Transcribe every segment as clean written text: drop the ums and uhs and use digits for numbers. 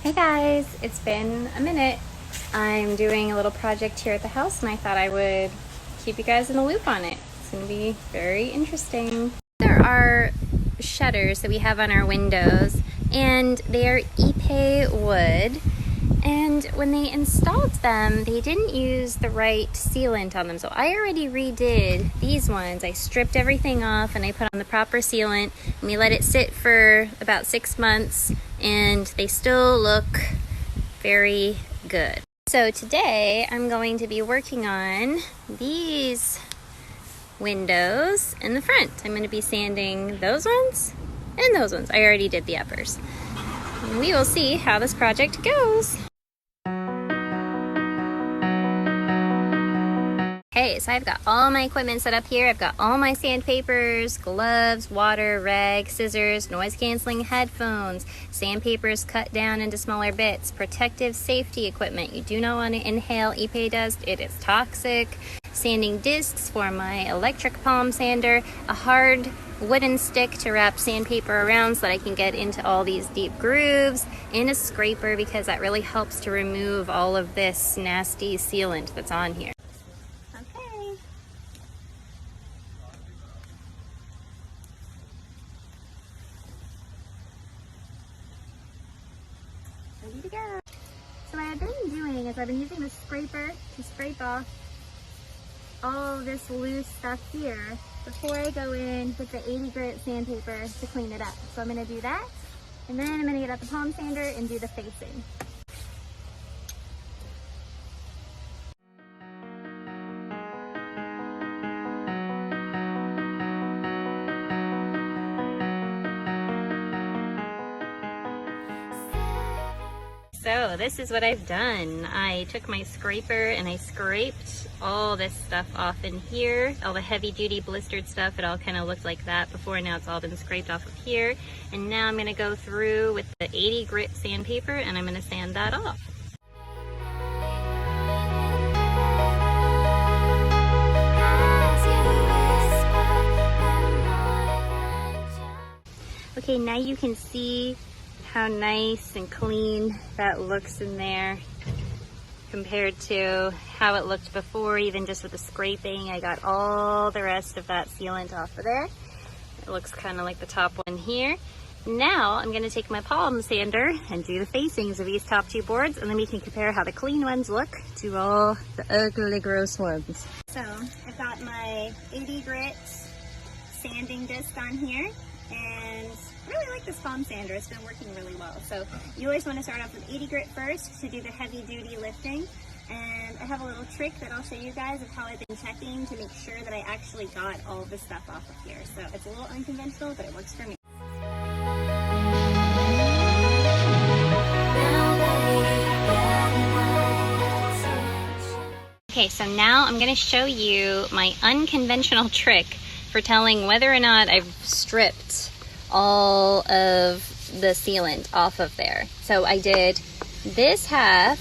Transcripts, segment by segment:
Hey guys, it's been a minute. I'm doing a little project here at the house and I thought I would keep you guys in the loop on it. It's going to be very interesting. There are shutters that we have on our windows and they are Ipe wood, and when they installed them they didn't use the right sealant on them, so I already redid these ones. I stripped everything off and I put on the proper sealant and we let it sit for about 6 months and they still look very good. So today I'm going to be working on these windows in the front. I'm going to be sanding those ones and those ones. I already did the uppers. And we will see how this project goes. Okay, so I've got all my equipment set up here. I've got all my sandpapers, gloves, water, rag, scissors, noise-canceling headphones, sandpapers cut down into smaller bits, protective safety equipment. You do not want to inhale Ipe dust. It is toxic. Sanding discs for my electric palm sander, a hard wooden stick to wrap sandpaper around so that I can get into all these deep grooves, and a scraper because that really helps to remove all of this nasty sealant that's on here. Ready to go. So what I've been doing is I've been using the scraper to scrape off all of this loose stuff here before I go in with the 80 grit sandpaper to clean it up. So I'm going to do that, and then I'm going to get out the palm sander and do the facing. So this is what I've done. I took my scraper and I scraped all this stuff off in here, all the heavy duty blistered stuff. It all kind of looked like that before, now it's all been scraped off of here. And now I'm going to go through with the 80 grit sandpaper and I'm going to sand that off. Okay, now you can see how nice and clean that looks in there compared to how it looked before. Even just with the scraping, I got all the rest of that sealant off of there. It looks kind of like the top one here. Now I'm going to take my palm sander and do the facings of these top two boards, and then we can compare how the clean ones look to all the ugly gross ones. So I've got my 80 grit sanding disc on here, and I really like this palm sander. It's been working really well. So you always want to start off with 80 grit first to do the heavy duty lifting. And I have a little trick that I'll show you guys of how I've been checking to make sure that I actually got all of the stuff off of here. So it's a little unconventional, but it works for me. Okay, so now I'm going to show you my unconventional trick for telling whether or not I've stripped all of the sealant off of there. So I did this half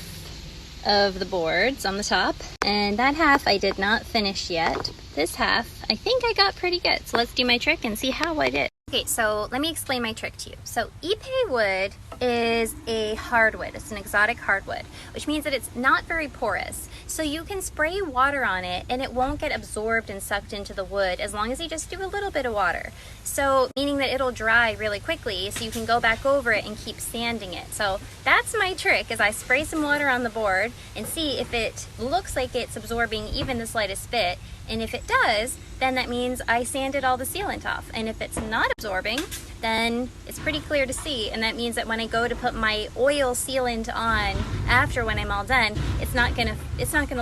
of the boards on the top, and that half I did not finish yet. This half I think I got pretty good. So let's do my trick and see how I did. Okay, so let me explain my trick to you. So Ipe wood is a hardwood. It's an exotic hardwood, which means that it's not very porous. So you can spray water on it and it won't get absorbed and sucked into the wood as long as you just do a little bit of water. So meaning that it'll dry really quickly, so you can go back over it and keep sanding it. So that's my trick, is I spray some water on the board and see if it looks like it's absorbing even the slightest bit. And if it does, then that means I sanded all the sealant off. And if it's not absorbing, then it's pretty clear to see. And that means that when I go to put my oil sealant on after, when I'm all done, it's not gonna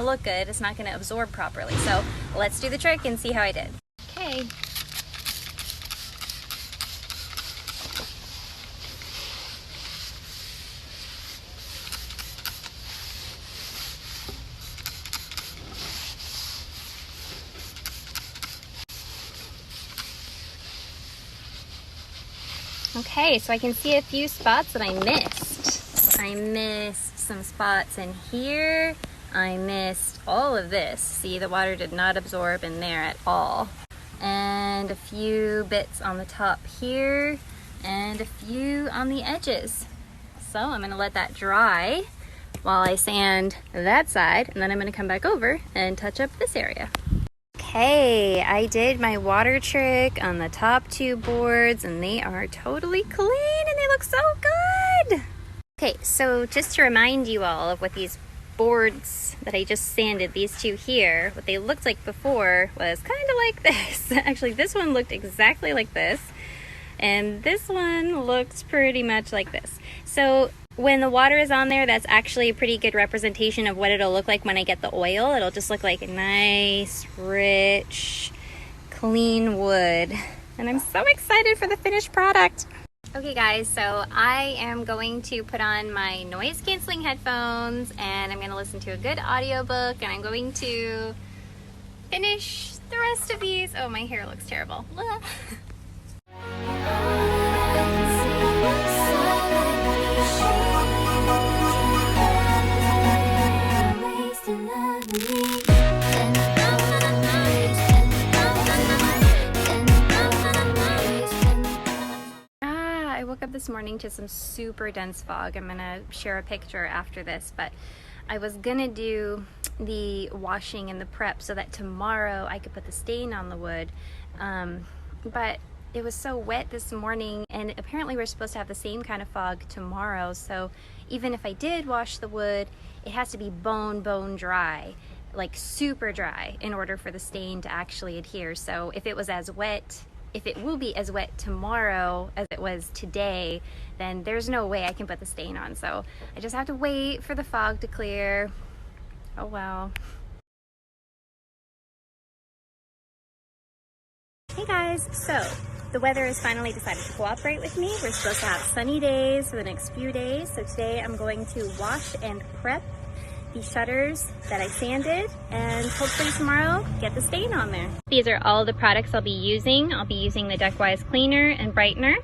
look good. It's not gonna absorb properly. So let's do the trick and see how I did. Okay. Okay, so I can see a few spots that I missed. I missed some spots in here. I missed all of this. See, the water did not absorb in there at all. And a few bits on the top here, and a few on the edges. So I'm gonna let that dry while I sand that side, and then I'm gonna come back over and touch up this area. Okay, I did my water trick on the top two boards, and they are totally clean and they look so good. Okay, so just to remind you all of what these boards that I just sanded, these two here, what they looked like before was kind of like this. Actually, this one looked exactly like this, and this one looks pretty much like this. So when the water is on there, that's actually a pretty good representation of what it'll look like when I get the oil. It'll just look like a nice, rich, clean wood. And I'm so excited for the finished product. Okay guys, so I am going to put on my noise canceling headphones and I'm going to listen to a good audiobook, and I'm going to finish the rest of these. Oh, my hair looks terrible. I woke up this morning to some super dense fog. I'm gonna share a picture after this, but I was gonna do the washing and the prep so that tomorrow I could put the stain on the wood, but it was so wet this morning, and apparently we're supposed to have the same kind of fog tomorrow, so even if I did wash the wood, it has to be bone dry, like super dry, in order for the stain to actually adhere. So if it was as wet, if it will be as wet tomorrow as it was today, then there's no way I can put the stain on. So I just have to wait for the fog to clear. Oh well. Hey guys, so the weather has finally decided to cooperate with me. We're supposed to have sunny days for the next few days. So today I'm going to wash and prep the shutters that I sanded, and hopefully tomorrow get the stain on there. These are all the products I'll be using. I'll be using the Deckwise Cleaner and Brightener.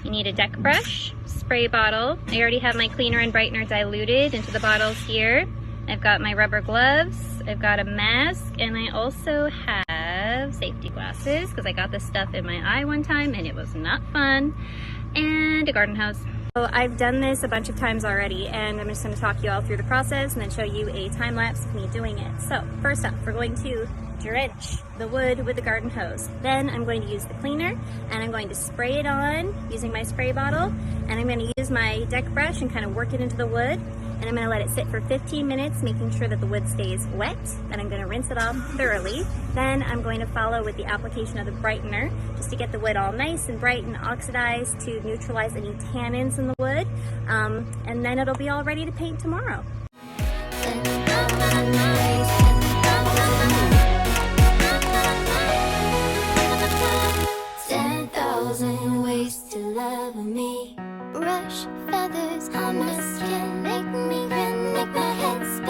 You need a deck brush, spray bottle. I already have my Cleaner and Brightener diluted into the bottles here. I've got my rubber gloves, I've got a mask, and I also have safety glasses because I got this stuff in my eye one time and it was not fun, and a garden hose. So I've done this a bunch of times already, and I'm just going to talk you all through the process and then show you a time lapse of me doing it. So first up, we're going to dredge the wood with the garden hose. Then I'm going to use the cleaner and I'm going to spray it on using my spray bottle, and I'm going to use my deck brush and kind of work it into the wood, and I'm going to let it sit for 15 minutes, making sure that the wood stays wet. Then I'm going to rinse it off thoroughly. Then I'm going to follow with the application of the brightener just to get the wood all nice and bright and oxidized to neutralize any tannins in the wood, and then it'll be all ready to paint tomorrow. 10,000 ways to love me. Brush feathers on my skin, make me grin, make my head spin.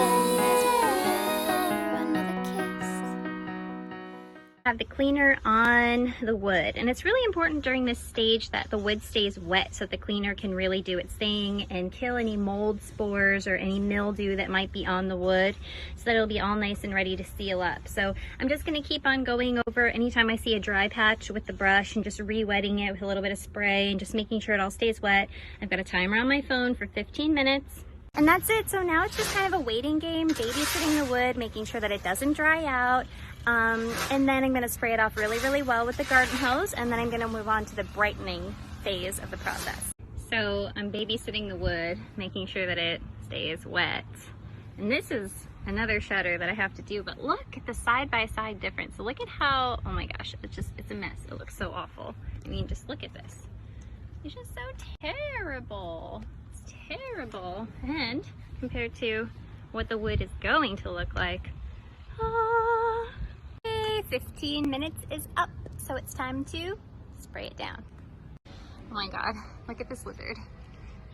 Another kiss. I have the cleaner on the wood, and it's really important during this stage that the wood stays wet so the cleaner can really do its thing and kill any mold spores or any mildew that might be on the wood, so that it'll be all nice and ready to seal up. So I'm just going to keep on going over anytime I see a dry patch with the brush and just re-wetting it with a little bit of spray and just making sure it all stays wet. I've got a timer on my phone for 15 minutes. And that's it. So now it's just kind of a waiting game, babysitting the wood, making sure that it doesn't dry out. And then I'm going to spray it off really well with the garden hose, and then I'm going to move on to the brightening phase of the process. So I'm babysitting the wood, making sure that it stays wet. And this is another shutter that I have to do, but look at the side-by-side difference. So look at how, oh my gosh, it's a mess. It looks so awful. I mean, just look at this. It's just so terrible. It's terrible. And compared to what the wood is going to look like. Ah. Okay, 15 minutes is up, so it's time to spray it down. Oh my god, look at this lizard.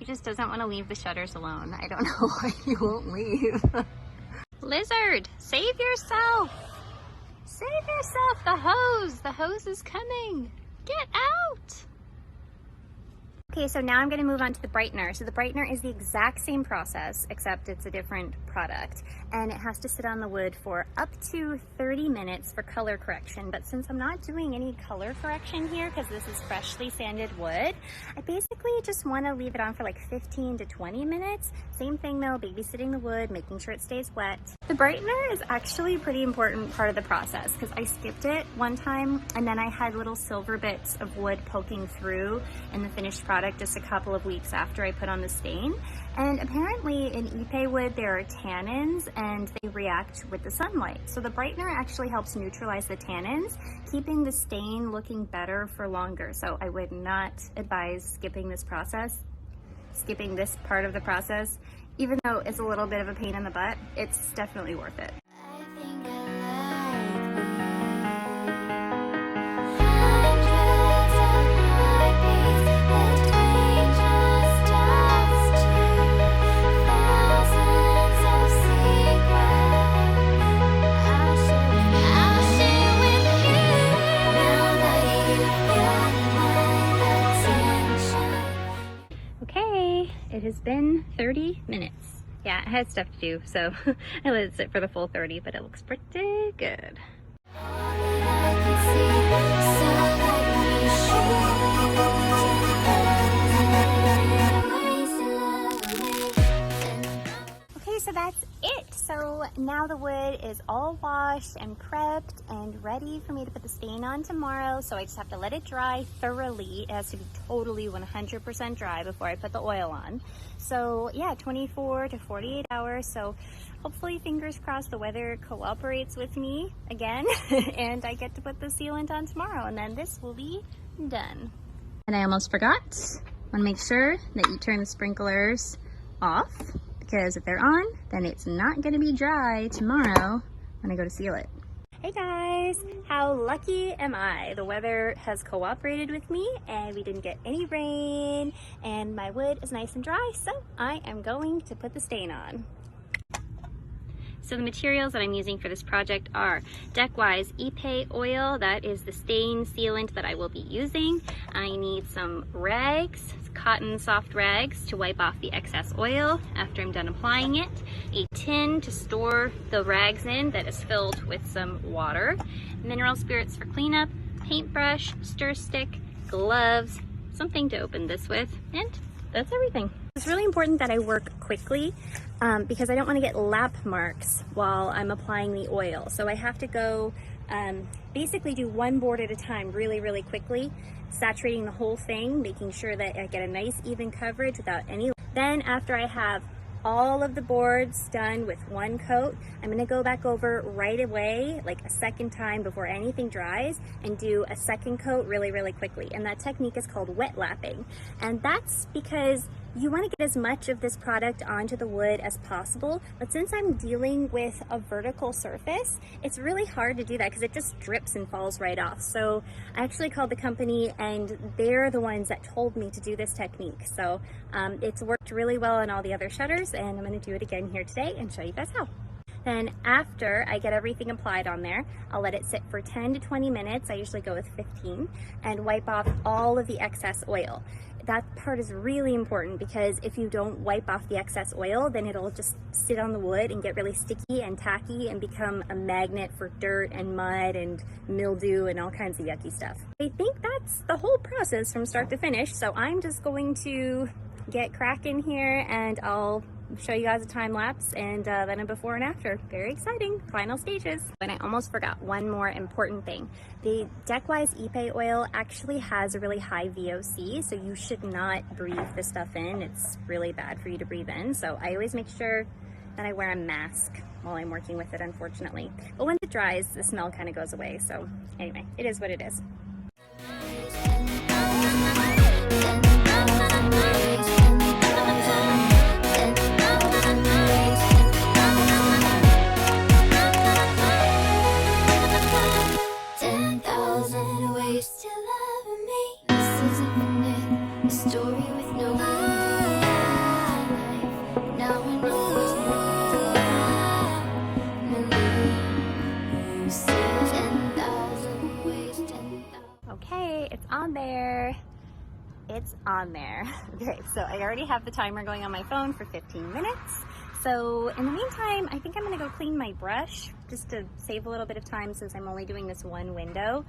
He just doesn't want to leave the shutters alone. I don't know why he won't leave. Lizard, save yourself! Save yourself! The hose is coming! Get out! Okay, so now I'm going to move on to the brightener. So the brightener is the exact same process, except it's a different product, and it has to sit on the wood for up to 30 minutes for color correction. But since I'm not doing any color correction here because this is freshly sanded wood, I basically just want to leave it on for like 15 to 20 minutes. Same thing though, babysitting the wood, making sure it stays wet. The brightener is actually a pretty important part of the process because I skipped it one time and then I had little silver bits of wood poking through in the finished product just a couple of weeks after I put on the stain. And apparently in Ipe wood there are tannins and they react with the sunlight. So the brightener actually helps neutralize the tannins, keeping the stain looking better for longer. So I would not advise skipping this part of the process. Even though it's a little bit of a pain in the butt, it's definitely worth it. I think I Okay, it has been 30 minutes. Yeah, I had stuff to do, so I let it sit for the full 30, but it looks pretty good. Okay, so that's it. So now the wood is all washed and prepped and ready for me to put the stain on tomorrow. So I just have to let it dry thoroughly. It has to be totally 100% dry before I put the oil on. So yeah, 24 to 48 hours. So hopefully, fingers crossed, the weather cooperates with me again and I get to put the sealant on tomorrow and then this will be done. And I almost forgot. Want to make sure that you turn the sprinklers off, because if they're on, then it's not going to be dry tomorrow when I go to seal it. Hey guys, how lucky am I? The weather has cooperated with me and we didn't get any rain and my wood is nice and dry, so I am going to put the stain on. So the materials that I'm using for this project are Deckwise Ipe Oil, that is the stain sealant that I will be using. I need some rags, cotton soft rags to wipe off the excess oil after I'm done applying it, a tin to store the rags in that is filled with some water, mineral spirits for cleanup, paintbrush, stir stick, gloves, something to open this with, and that's everything. It's really important that I work quickly because I don't want to get lap marks while I'm applying the oil. So I have to go basically do one board at a time really quickly, saturating the whole thing, making sure that I get a nice even coverage without any. Then after I have all of the boards done with one coat, I'm going to go back over right away, like a second time before anything dries, and do a second coat really quickly. And that technique is called wet lapping. And that's because you want to get as much of this product onto the wood as possible, but since I'm dealing with a vertical surface, it's really hard to do that because it just drips and falls right off. So I actually called the company and they're the ones that told me to do this technique. So it's worked really well on all the other shutters and I'm going to do it again here today and show you guys how. Then after I get everything applied on there, I'll let it sit for 10 to 20 minutes. I usually go with 15 and wipe off all of the excess oil. That part is really important because if you don't wipe off the excess oil, then it'll just sit on the wood and get really sticky and tacky and become a magnet for dirt and mud and mildew and all kinds of yucky stuff. I think that's the whole process from start to finish. So I'm just going to get cracking here and I'll show you guys a time lapse and then a before and after. Very exciting, final stages. And I almost forgot one more important thing. The Deckwise Ipe Oil actually has a really high VOC, so you should not breathe this stuff in. It's really bad for you to breathe in. So I always make sure that I wear a mask while I'm working with it, unfortunately. But once it dries, the smell kind of goes away. So anyway, it is what it is. Okay, it's on there. It's on there. Okay, so I already have the timer going on my phone for 15 minutes. So in the meantime, I think I'm gonna go clean my brush just to save a little bit of time since I'm only doing this one window.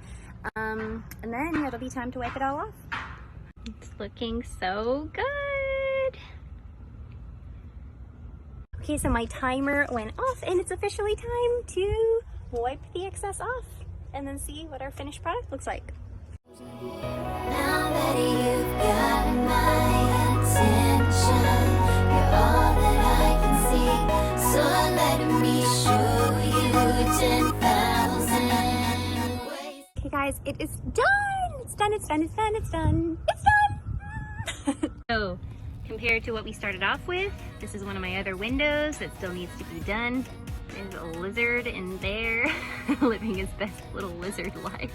And then it'll be time to wipe it all off. It's looking so good. Okay, so my timer went off and it's officially time to wipe the excess off and then see what our finished product looks like. Now that you've got my attention, you're all that I can see. So let me show you 10,000 ways. Okay guys, it is done! It's done, it's done, it's done, it's done, it's done! So, compared to what we started off with, this is one of my other windows that still needs to be done. There's a lizard in there living his best little lizard life.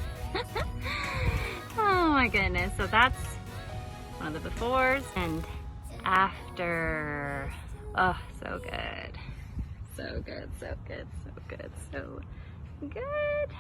Oh my goodness, so that's one of the befores and after. Oh, so good. So good, so good, so good, so good.